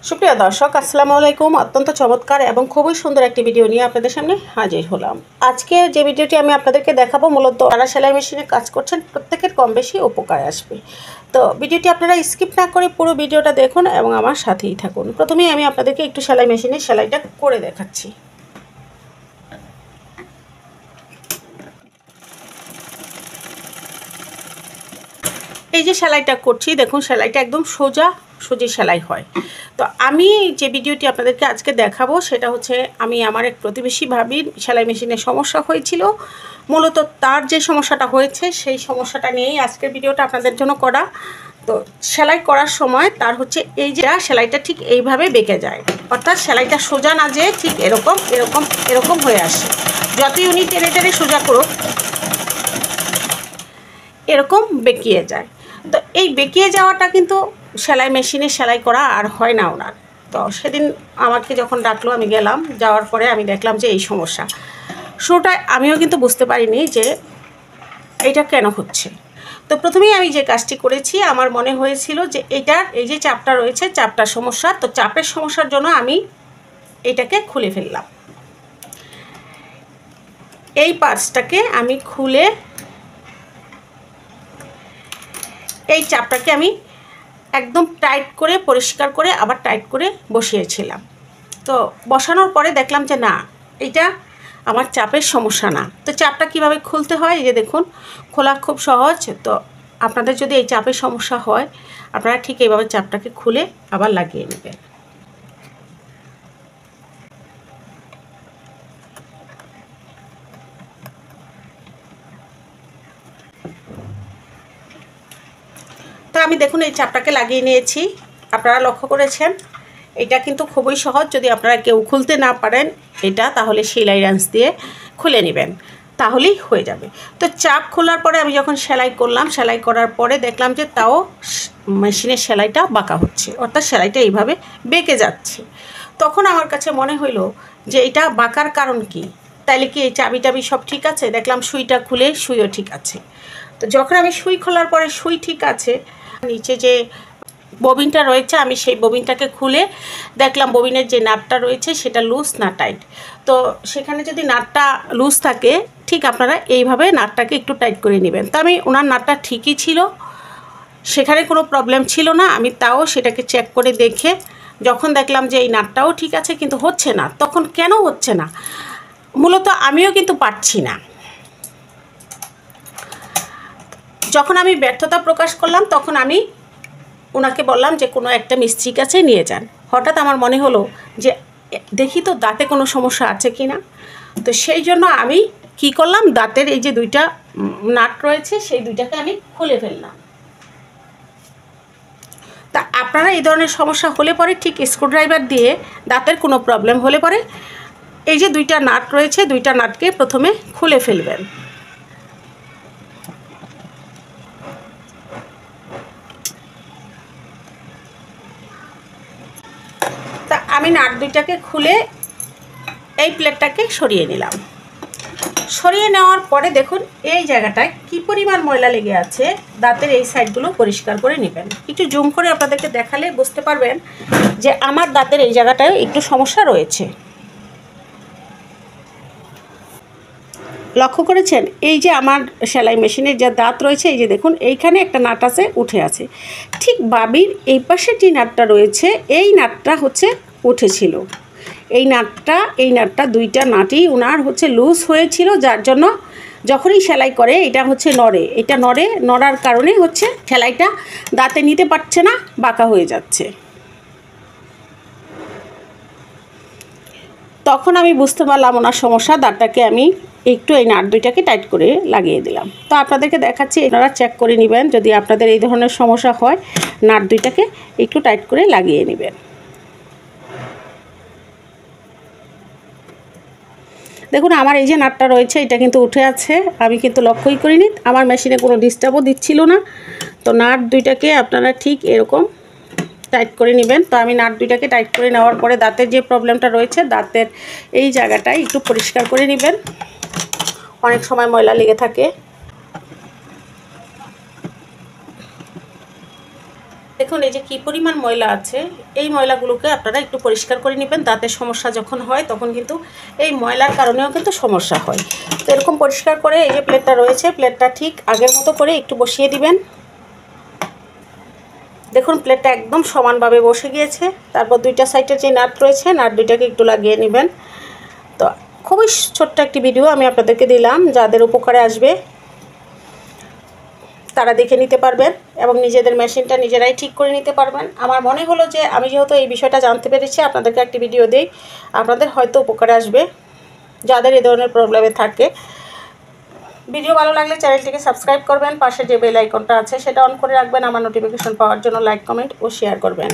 সুপ্রিয় দর্শক, আসসালামু আলাইকুম। অত্যন্ত চমৎকার এবং খুবই সুন্দর একটি ভিডিও নিয়ে আপনাদের সামনে হাজির হলাম। আজকে যে ভিডিওটি আমি আপনাদেরকে দেখাবো, মূলত যারা সেলাই মেশিনে কাজ করছেন প্রত্যেকের কম বেশি উপকারে আসবে। তো ভিডিওটি আপনারা স্কিপ না করে পুরো ভিডিওটা দেখুন এবং আমার সাথেই থাকুন। প্রথমেই আমি আপনাদেরকে একটু সেলাই মেশিনে সেলাইটা করে দেখাচ্ছি। এই যে সেলাইটা করছি, দেখুন সেলাইটা একদম সোজা সেলাই হয়। তো আমি যে ভিডিওটি আপনাদেরকে আজকে দেখাবো সেটা হচ্ছে, আমি আমার এক প্রতিবেশী ভাবির সেলাই মেশিনে সমস্যা হয়েছিল। মূলত তার যে সমস্যাটা হয়েছে সেই সমস্যাটা নিয়েই আজকের ভিডিওটা আপনাদের জন্য করা। তো সেলাই করার সময় তার হচ্ছে এই যে সেলাইটা ঠিক এইভাবে বেঁকে যায়, অর্থাৎ সেলাইটা সোজা না যেয়ে ঠিক এরকম এরকম এরকম হয়ে আসে। যতই উনি টেনে টেনে সোজা করুক, এরকম বেঁকিয়ে যায়। তো এই বেঁকিয়ে যাওয়াটা কিন্তু সেলাই মেশিনে সেলাই করা আর হয় না ওনার। তো সেদিন আমাকে যখন ডাকলো, আমি গেলাম, যাওয়ার পরে আমি দেখলাম যে এই সমস্যা। শুরুটায় আমিও কিন্তু বুঝতে পারিনি যে এটা কেন হচ্ছে। তো প্রথমেই আমি যে কাজটি করেছি, আমার মনে হয়েছিল যে এইটার এই যে চাপটা রয়েছে, চাপটার সমস্যা। তো চাপের সমস্যার জন্য আমি এটাকে খুলে ফেললাম। এই পার্টসটাকে আমি খুলে এই চাপটাকে আমি একদম টাইট করে পরিষ্কার করে আবার টাইট করে বসিয়েছিলাম। তো বসানোর পরে দেখলাম যে না, এটা আমার চাপের সমস্যা না। তো চাপটা কিভাবে খুলতে হয়, এই যে দেখুন, খোলা খুব সহজ। তো আপনাদের যদি এই চাপের সমস্যা হয়, আপনারা ঠিক এইভাবে চাপটাকে খুলে আবার লাগিয়ে নেবেন। তো আমি দেখুন এই চাপটাকে লাগিয়ে নিয়েছি। আপনারা লক্ষ্য করেছেন এটা কিন্তু খুবই সহজ। যদি আপনারা কেউ খুলতে না পারেন এটা, তাহলে সেলাই রেঞ্চ দিয়ে খুলে নেবেন, তাহলেই হয়ে যাবে। তো চাপ খোলার পরে আমি যখন সেলাই করলাম, সেলাই করার পরে দেখলাম যে তাও মেশিনের সেলাইটা বাঁকা হচ্ছে, অর্থাৎ সেলাইটা এইভাবে বেঁকে যাচ্ছে। তখন আমার কাছে মনে হইলো যে এটা বাঁকার কারণ কি, তাইলে কি এই চাবি টাবি সব ঠিক আছে? দেখলাম সুইটা খুলে সুইও ঠিক আছে। তো যখন আমি সুই খোলার পরে সুই ঠিক আছে, নিচে যে ববিনটা রয়েছে আমি সেই ববিনটাকে খুলে দেখলাম ববিনের যে নাটটা রয়েছে সেটা লুজ না টাইট। তো সেখানে যদি নাটটা লুজ থাকে, ঠিক আপনারা এইভাবে নাটটাকে একটু টাইট করে নেবেন। তো আমি ওনার নাটটা ঠিকই ছিল, সেখানে কোনো প্রবলেম ছিল না। আমি তাও সেটাকে চেক করে দেখে যখন দেখলাম যে এই নাটটাও ঠিক আছে কিন্তু হচ্ছে না, তখন কেন হচ্ছে না, মূলত আমিও কিন্তু পারছি না। যখন আমি ব্যর্থতা প্রকাশ করলাম, তখন আমি ওনাকে বললাম যে কোনো একটা মিস্ত্রির কাছে নিয়ে যান। হঠাৎ আমার মনে হলো যে দেখি তো দাঁতে কোনো সমস্যা আছে কি না। তো সেই জন্য আমি কি করলাম, দাঁতের এই যে দুইটা নাট রয়েছে সেই দুইটাকে আমি খুলে ফেললাম। তা আপনারা এই ধরনের সমস্যা হলে পরে ঠিক স্ক্রুড্রাইভার দিয়ে দাঁতের কোনো প্রবলেম হলে পরে এই যে দুইটা নাট রয়েছে, দুইটা নাটকে প্রথমে খুলে ফেলবেন। তা আমি নাট দুইটাকে খুলে এই প্লেটটাকে সরিয়ে নিলাম। সরিয়ে নেওয়ার পরে দেখুন এই জায়গাটায় কি পরিমাণ ময়লা লেগে আছে, দাঁতের এই সাইডগুলো পরিষ্কার করে নেবেন। একটু জুম করে আপনাদেরকে দেখালে বুঝতে পারবেন যে আমার দাঁতের এই জায়গাটায় একটু সমস্যা রয়েছে। লক্ষ্য করেছেন এই যে আমার সেলাই মেশিনের যে দাঁত রয়েছে, এই যে দেখুন এইখানে একটা নাট আছে, উঠে আছে। ঠিক বাবির এই পাশে যে নাটটা রয়েছে, এই নাটটা হচ্ছে উঠেছিল। এই নাটটা দুইটা নাটই ওনার হচ্ছে লুজ হয়েছিল, যার জন্য যখনই সেলাই করে এটা হচ্ছে নড়ে। এটা নড়ার কারণে হচ্ছে সেলাইটা দাঁতে নিতে পারছে না, বাঁকা হয়ে যাচ্ছে। তখন আমি বুঝতে পারলাম ওনার সমস্যা। দাঁতটাকে আমি একটু এই নাট দুইটাকে টাইট করে লাগিয়ে দিলাম। তো আপনাদেরকে দেখাচ্ছি, আপনারা চেক করে নেবেন যদি আপনাদের এই ধরনের সমস্যা হয়, নাট দুইটাকে একটু টাইট করে লাগিয়ে নেবেন। দেখুন আমার এই যে নাটটা রয়েছে এটা কিন্তু উঠে আছে, আমি কিন্তু লক্ষ্যই করিনি। আমার মেশিনে কোনো ডিস্টার্বও দিচ্ছিল না। তো নাট দুইটাকে আপনারা ঠিক এরকম টাইট করে নেবেন। তো আমি নাট দুইটাকে টাইট করে নেওয়ার পরে দাঁতের যে প্রবলেমটা রয়েছে, দাঁতের এই জায়গাটায় একটু পরিষ্কার করে নেবেন, অনেক সময় ময়লা লেগে থাকে। দেখুন এই যে কী পরিমাণ ময়লা আছে, এই ময়লাগুলোকে আপনারা একটু পরিষ্কার করে নেবেন। দাঁতের সমস্যা যখন হয় তখন কিন্তু এই ময়লার কারণেও কিন্তু সমস্যা হয়। তো এরকম পরিষ্কার করে এই যে প্লেটটা রয়েছে, প্লেটটা ঠিক আগের মতো করে একটু বসিয়ে দিবেন। দেখুন প্লেটটা একদম সমানভাবে বসে গিয়েছে। তারপর দুইটা সাইডের যে নাট রয়েছে, নাট দুইটাকে একটু লাগিয়ে নেবেন। তো খুবই ছোট্ট একটি ভিডিও আমি আপনাদেরকে দিলাম, যাদের উপকারে আসবে তারা দেখে নিতে পারবেন এবং নিজেদের মেশিনটা নিজেরাই ঠিক করে নিতে পারবেন। আমার মনে হলো যে আমি যেহেতু এই বিষয়টা জানতে পেরেছি, আপনাদেরকে একটি ভিডিও দেই, আপনাদের হয়তো উপকারে আসবে যাদের এই ধরনের প্রবলেমে থাকে। ভিডিও ভালো লাগলে চ্যানেলটিকে সাবস্ক্রাইব করবেন, পাশে যে বেল আইকনটা আছে সেটা অন করে রাখবেন আমার নোটিফিকেশন পাওয়ার জন্য। লাইক, কমেন্ট ও শেয়ার করবেন।